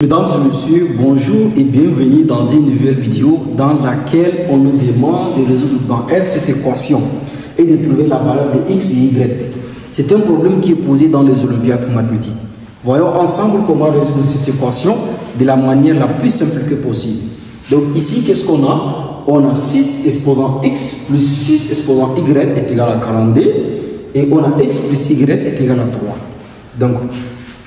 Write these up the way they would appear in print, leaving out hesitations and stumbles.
Mesdames et messieurs, bonjour et bienvenue dans une nouvelle vidéo dans laquelle on nous demande de résoudre dans R cette équation et de trouver la valeur de x et y. C'est un problème qui est posé dans les olympiades mathématiques. Voyons ensemble comment résoudre cette équation de la manière la plus simple que possible. Donc ici, qu'est-ce qu'on a? On a 6 exposant x plus 6 exposant y est égal à 42 et on a x plus y est égal à 3. Donc,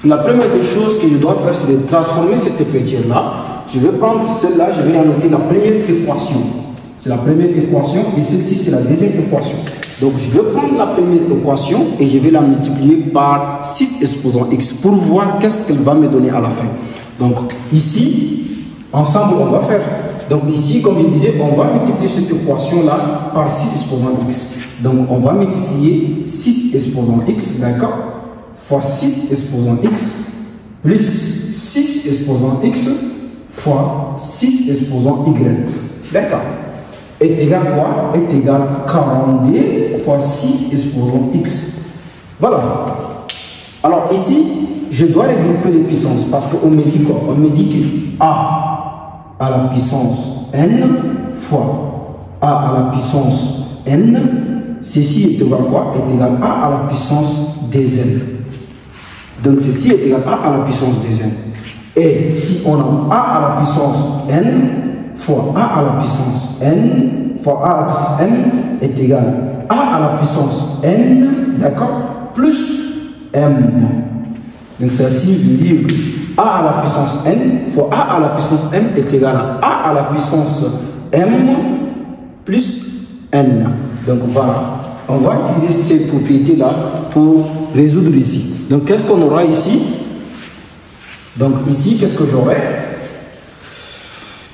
la première des choses que je dois faire, c'est de transformer cette écriture-là. Je vais prendre celle-là, je vais la noter la première équation. C'est la première équation et celle-ci, c'est la deuxième équation. Donc, je vais prendre la première équation et je vais la multiplier par 6 exposant x pour voir qu'est-ce qu'elle va me donner à la fin. Donc, ici, ensemble, on va faire. Donc, ici, comme je disais, on va multiplier cette équation-là par 6 exposant x. Donc, on va multiplier 6 exposant x, d'accord, fois 6 exposant x plus 6 exposant x fois 6 exposant y. D'accord. Est égal quoi? Est égal 42 fois 6 exposant x. Voilà. Alors ici, je dois regrouper les puissances parce qu'on me dit quoi? On me dit que a à la puissance n fois a à la puissance n, ceci est égal à quoi? Est égal à la puissance des n. Donc ceci est égal à la puissance des n. Et si on a a à la puissance n fois a à la puissance n fois a à la puissance n est égal à la puissance n, d'accord, plus m. Donc ceci veut dire que a à la puissance n fois a à la puissance m est égal à a la puissance m plus n. Donc voilà. On va utiliser ces propriétés-là pour résoudre ici. Donc, qu'est-ce qu'on aura ici? Donc, ici, qu'est-ce que j'aurai?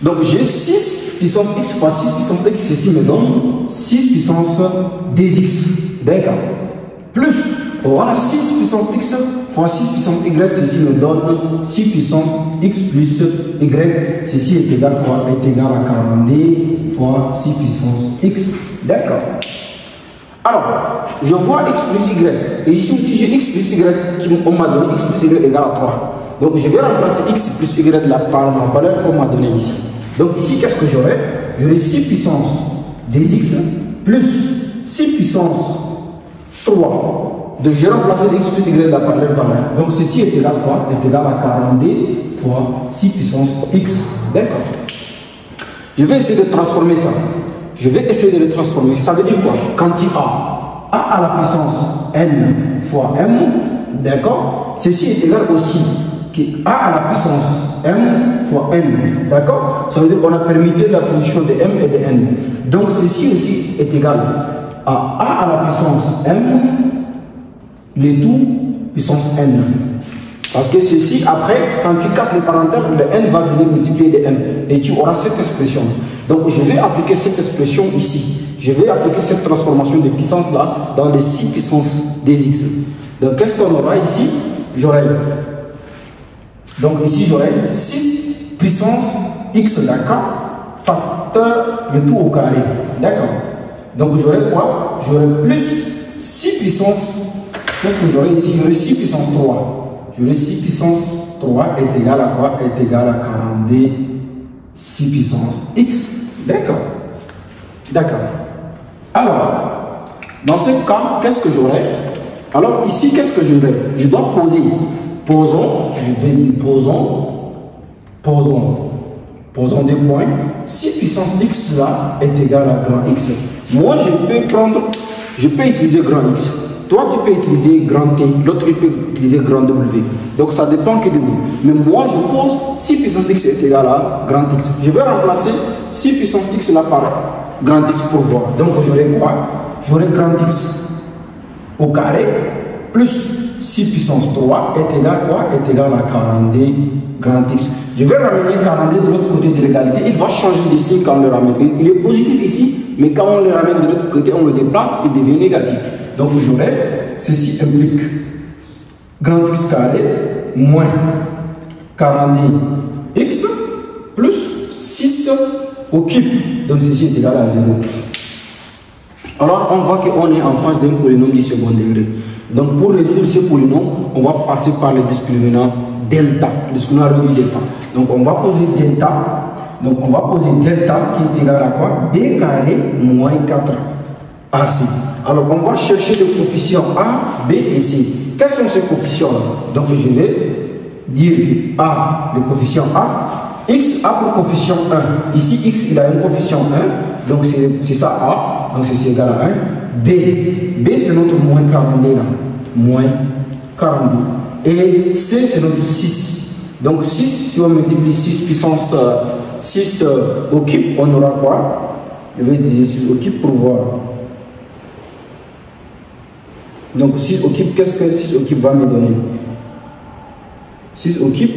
Donc, j'ai 6 puissance x fois 6 puissance x. Ceci me donne 6 puissance dx. D'accord. Plus, on a 6 puissance x fois 6 puissance y. Ceci me donne 6 puissance x plus y. Ceci est égal à quoi? Est égal à 42 fois 6 puissance x. D'accord. Alors, je vois x plus y. Et ici aussi, j'ai x plus y on m'a donné x plus y égale à 3. Donc, je vais remplacer x plus y là par la valeur qu'on m'a donnée ici. Donc, ici, qu'est-ce que j'aurai? J'aurai 6 puissance des x plus 6 puissance 3. Donc, j'ai remplacé x plus y là par leur valeur. Donc, ceci est égal à quoi? Est égal à 42 fois 6 puissance x. D'accord. Je vais essayer de transformer ça. Je vais essayer de le transformer. Ça veut dire quoi? Quand tu as a à la puissance n fois m, d'accord, ceci est égal aussi que a à la puissance m fois n, d'accord. Ça veut dire qu'on a permuté la position de m et de n. Donc ceci aussi est égal à a à la puissance m, le tout puissance n. Parce que ceci, après, quand tu casses les parenthèses, le n va venir multiplier de m. Et tu auras cette expression. Donc, je vais appliquer cette expression ici. Je vais appliquer cette transformation de puissance-là dans les 6 puissances des x. Donc, qu'est-ce qu'on aura ici? J'aurai. Donc, ici, j'aurai 6 puissance x, d'accord, facteur le tout au carré. D'accord. Donc, j'aurai quoi? J'aurai plus 6 puissance. Qu'est-ce que j'aurai ici? J'aurai 6 puissance 3. J'aurai 6 puissance 3 est égal à quoi? Est égal à 42 6 puissance x. D'accord. D'accord. Alors, dans ce cas, qu'est-ce que j'aurai? Alors, ici, qu'est-ce que j'aurai? Je dois poser. Posons, je vais dire posons des points. 6 puissance x là est égal à grand x. Moi, je peux utiliser grand x. Toi, tu peux utiliser grand T, l'autre peut utiliser grand W. Donc, ça dépend que de vous. Mais moi, je pose 6 puissance x est égal à grand x. Je vais remplacer 6 puissance x là par grand x pour voir. Donc, j'aurai quoi? J'aurai grand x au carré plus 6 puissance 3 est égal à quoi? Est égal à 42 grand x. Je vais ramener 42 de l'autre côté de l'égalité. Il va changer de signe quand on le ramène. Il est positif ici, mais quand on le ramène de l'autre côté, on le déplace, il devient négatif. Donc, j'aurai, ceci implique grand x carré moins 42x plus 6 au cube. Donc, ceci est égal à 0. Alors, on voit qu'on est en face d'un polynôme du second degré. Donc, pour résoudre ce polynôme, on va passer par les discriminants delta, de ce qu'on a réduit delta. Donc on va poser delta. Donc on va poser delta qui est égal à quoi? B carré moins 4AC. Alors on va chercher le coefficient A, B et C. Quels sont ces coefficients-là? Donc je vais dire que A, le coefficient A, X a pour coefficient 1. Ici X il a un coefficient 1. Donc c'est ça A. Donc c'est égal à 1. B. B c'est notre moins 42 là. Moins 42. Et C c'est notre 6. Donc 6, si on multiplie 6 puissance 6 au cube, on aura quoi? Je vais utiliser 6 au cube pour voir. Donc 6 au cube, qu'est-ce que 6 au cube va me donner? 6 au cube,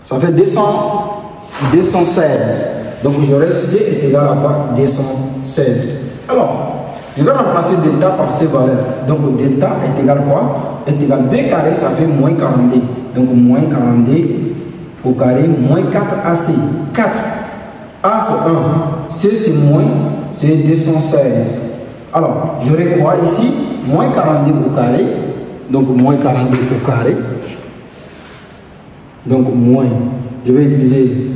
ça fait 216. Donc j'aurai C est égal à quoi? 216. Alors, je vais remplacer delta par ces valeurs. Donc delta est égal à quoi? Est égal à B carré, ça fait moins 42. Donc moins 42 au carré, moins 4AC. 4. A c'est 1. C c'est moins, c'est 216. Alors, j'aurai quoi ici? Moins 42 au carré. Donc moins 42 au carré. Donc moins, je vais utiliser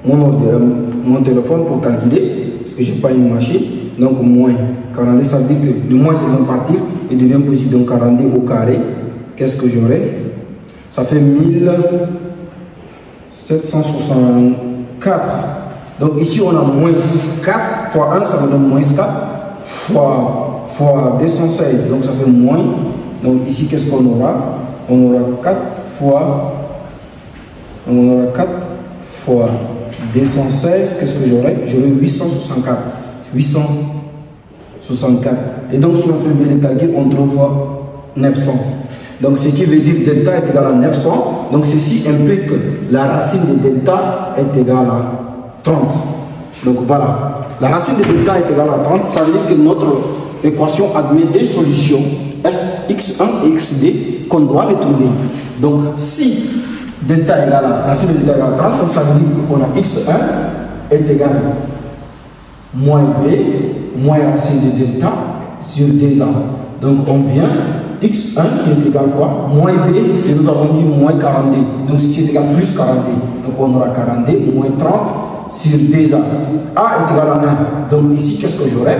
mon téléphone pour calculer, parce que je n'ai pas une machine. Donc moins 42, ça veut dire que le moins c'est partir, il devient positif. Donc 42 au carré, qu'est-ce que j'aurai? Ça fait 1764. Donc ici on a moins 4 fois 1, ça me donne moins 4 fois 216. Donc ça fait moins. Donc ici qu'est-ce qu'on aura? On aura 4 fois 216. Qu'est-ce que j'aurai? J'aurai 864. 864. Et donc si on fait bien les calculs, on trouve 900. Donc ce qui veut dire delta est égal à 900. Donc ceci implique que la racine de delta est égale à 30. Donc voilà. La racine de delta est égale à 30. Ça veut dire que notre équation admet des solutions x1 et xd qu'on doit les trouver. Donc si delta est égal à racine de delta est égale à 30, donc ça veut dire qu'on a x1 est égal à moins b moins racine de delta sur 2a. Donc on vient x1 qui est égal à quoi? Moins b, c'est nous avons dit moins 42. Donc ceci est égal à plus 42. Donc on aura 42 moins 30 sur 2a. A est égal à 1. Donc ici qu'est-ce que j'aurai?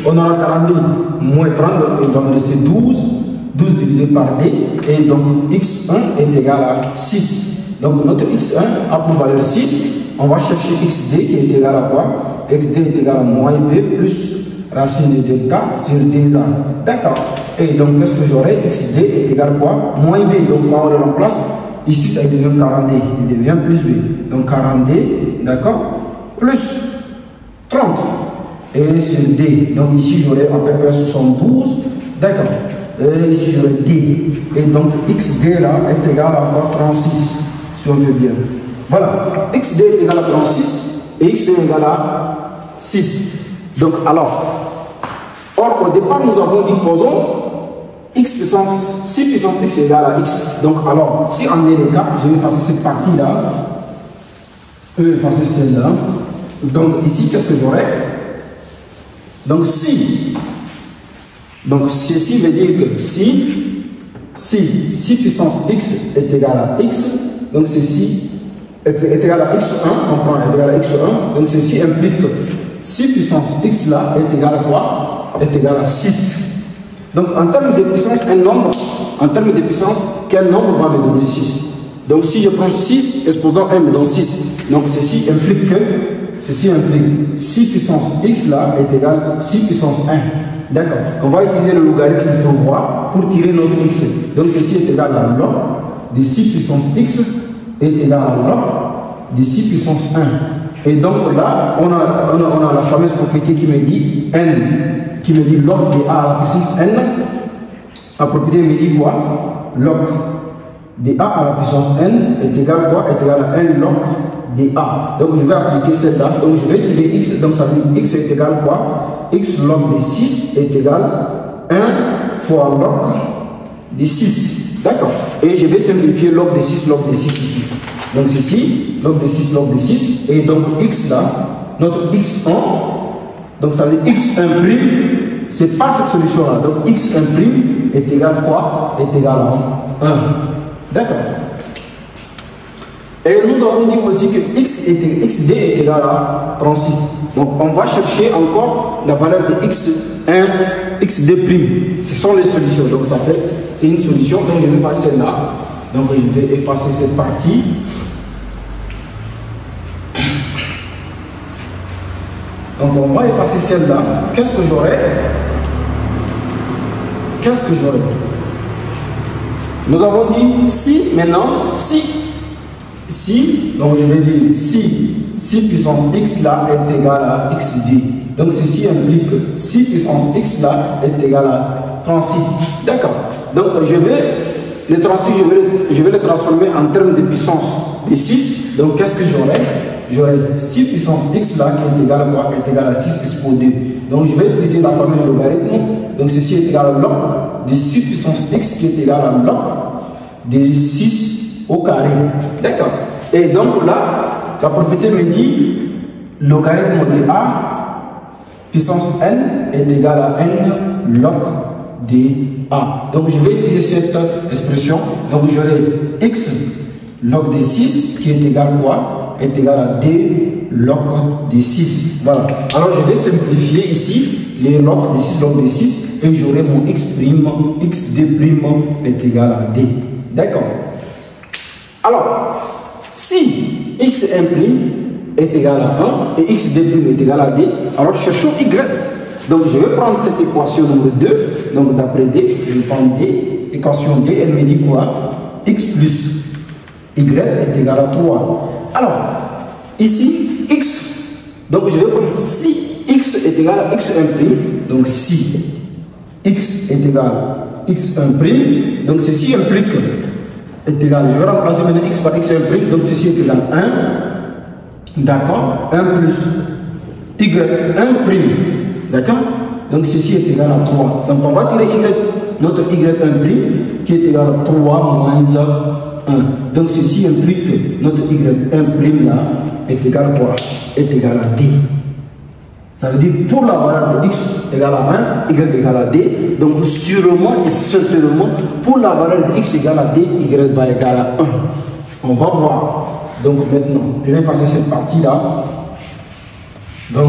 On aura 42 moins 30, donc il va me rester 12. 12 divisé par d. Et donc x1 est égal à 6. Donc notre x1 a pour valeur 6. On va chercher xd qui est égal à quoi? Xd est égal à moins b plus racine de delta sur 2a. D'accord. Et donc qu'est-ce que j'aurai? Xd est égal à quoi? Moins b. Donc quand on le remplace, ici ça devient 42. Il devient plus b. Donc 42, d'accord? Plus 30. Et sur d. Donc ici j'aurai à peu près 72. D'accord. Et ici j'aurai d. Et donc xd là est égal à quoi? 36. Si on veut bien. Voilà. xd est égal à 36 et x est égal à 6. Donc alors, or au départ nous avons dit posons x puissance 6 puissance x est égal à x. Donc alors, si on est les cas, je vais effacer cette partie là. Je vais effacer celle-là. Donc ici, qu'est-ce que j'aurai? Donc si. Donc ceci veut dire que si 6 puissance x est égal à x, donc ceci est égal à x1, on prend est égal à x1, donc ceci implique que 6 puissance x là est égal à quoi? Est égal à 6. Donc en termes de puissance, un nombre, en termes de puissance, quel nombre va me donner 6? Donc si je prends 6, exposant 1 me donne 6. Donc ceci implique 6 puissance x là est égal à 6 puissance 1. D'accord. On va utiliser le logarithme pour voir, pour tirer notre x. Donc ceci est égal à log de 6 puissance x est égal à log de 6 puissance 1. Et donc là, on a la fameuse propriété qui me dit n, qui me dit log de a à la puissance n. La propriété me dit quoi? Log de a à la puissance n est égal à quoi? Est égal à 1 log de a. Donc je vais appliquer celle-là. Donc je vais tirer x. Donc ça veut dire x est égal à quoi? X log de 6 est égal à 1 fois log de 6. D'accord. Et je vais simplifier log de 6 ici. Donc ceci, log de 6, log de 6. Et donc x là, notre x1, donc ça veut dire x1' c'est pas cette solution-là. Donc x imprime est égal à quoi? Est égal à 1. D'accord. Et nous avons dit aussi que xd est égal à 36. Donc on va chercher encore la valeur de x1, xd'. Ce sont les solutions. Donc ça fait, c'est une solution. Donc je vais passer celle-là. Donc je vais effacer cette partie. Donc on va effacer celle-là. Qu'est-ce que j'aurai? Qu'est-ce que j'aurai? Nous avons dit si, maintenant, si, donc je vais dire si puissance x là est égal à xd. Donc ceci implique que si puissance x là est égal à 36. D'accord. Donc je vais le transformer en termes de puissance de 6. Donc qu'est-ce que j'aurai? J'aurai 6 puissance x là qui est égal à quoi? Est égal à 6 plus pour 2. Donc je vais utiliser la formule de logarithme. Donc ceci est égal à log de 6 puissance x qui est égal à log de 6 au carré. D'accord. Et donc là, la propriété me dit logarithme de a puissance n est égal à n log de a. Donc je vais utiliser cette expression. Donc j'aurai x log de 6 qui est égal à quoi? Est égal à 2 log de 6. Voilà. Alors je vais simplifier ici les log de 6 log de 6 et j'aurai mon xd' est égal à d. D'accord. Alors, si x' est égal à 1 et xd' est égal à d, alors cherchons y. Donc je vais prendre cette équation numéro 2. Donc d'après d, je vais prendre d. Équation d, elle me dit quoi? X plus y est égal à 3. Alors, ici, x, donc je vais prendre si x est égal à x', donc si x est égal à x', donc ceci implique est égal, je vais remplacer maintenant x par x', donc ceci est égal à 1, d'accord, 1 plus y', d'accord, donc ceci est égal à 3. Donc on va tirer notre y', qui est égal à 3 moins 1. Donc ceci implique que notre y' là est égal à quoi? Est égal à d. Ça veut dire pour la valeur de x égale à 1, y égale à d. Donc sûrement et certainement pour la valeur de x égale à d, y va égal à 1. On va voir. Donc maintenant, je vais effacer cette partie là. Donc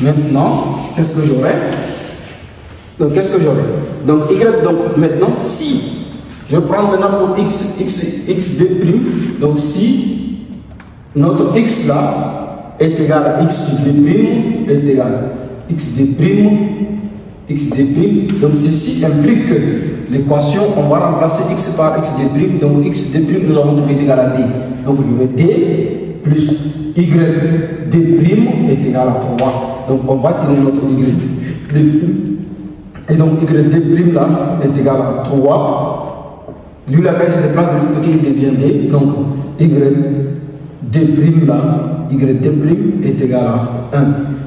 maintenant, qu'est-ce que j'aurai? Donc qu'est-ce que j'aurai? Donc y, donc maintenant, si je prends maintenant pour xd', donc si notre x là est égal à xd' est égal à xd', donc ceci implique que l'équation, on va remplacer x par xd', donc xd' nous avons trouvé égal à d. Donc je vais d plus y'd' est égal à 3. Donc on va tirer notre y'd', et donc y'd' là est égal à 3. Lui, la base se déplace de l'autre côté, il devient d. Donc, y'd' là, y'd' est égal à 1.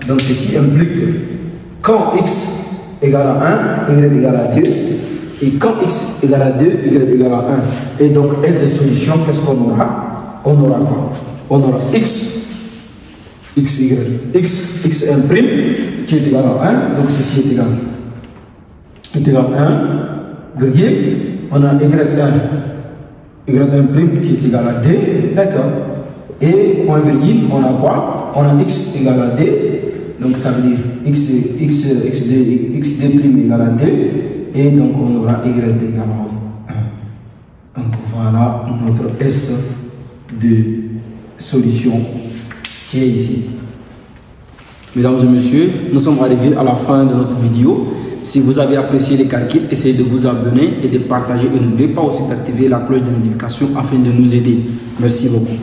Donc, ceci implique que quand x égale à 1, y égale à 2. Et quand x égale à 2, y égale à 1. Et donc, S de solution, qu'est-ce qu'on aura? On aura quoi? On aura x', qui est égal à 1. Donc, ceci est égal à 1, virgule. On a y', qui est égal à d, d'accord. Et point virgule, on a quoi? On a x égal à d, donc ça veut dire xd' égal à 2, et donc on aura y égal à 1. Donc voilà notre S de solution qui est ici. Mesdames et messieurs, nous sommes arrivés à la fin de notre vidéo. Si vous avez apprécié les calculs, essayez de vous abonner et de partager. Et n'oubliez pas aussi d'activer la cloche de notification afin de nous aider. Merci beaucoup.